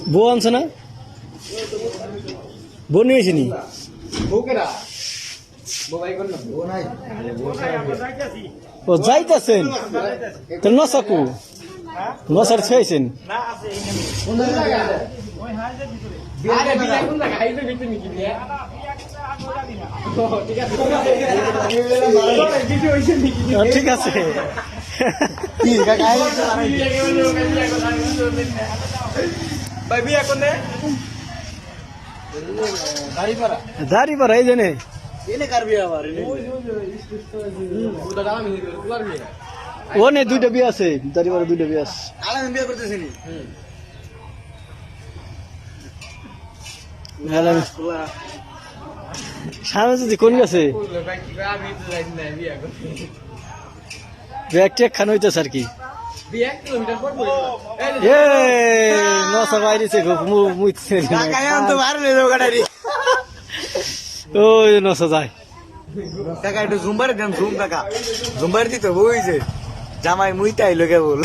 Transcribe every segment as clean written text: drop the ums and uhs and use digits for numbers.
বউ আনছে না? বউ নিয়ে আসেনি? ও যাইতেছেন তো নসাকু নসার ছেয়েছেন ঠিক আছে দাড়িপাড়া এই জেনে ও নে দুইটা বিয়ে আছে দাড়িপাড়া দুইটা বিয়ে আছে বিয়ে করতেছি সামনে যদি কোন গেছে ব্যাগ ট্যাগ খান হইতেছে আর কি নশা বাইরেছে ওই নশা যায় টাকা একটু জুম্বার দেন জুম টাকা জুম্বার দিতে বইছে জামাই মুইতে আইলো কেবল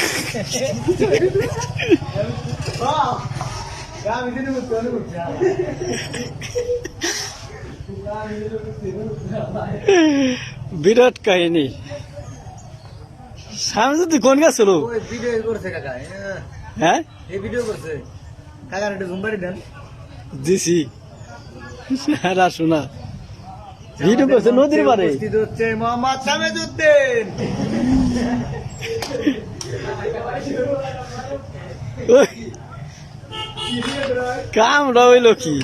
বিরাট কাহিনী সামনে যদি কোন গেছিল ভিডিও করছে কাকা হ্যাঁ এই ভিডিও করছে কাকা একটু জুম্বারি দেন দিছি আর শোনা ভিডিও করছে নদীর পারে হচ্ছে মোহাম্মদ সামেদউদ্দিন কামড়া হইল কি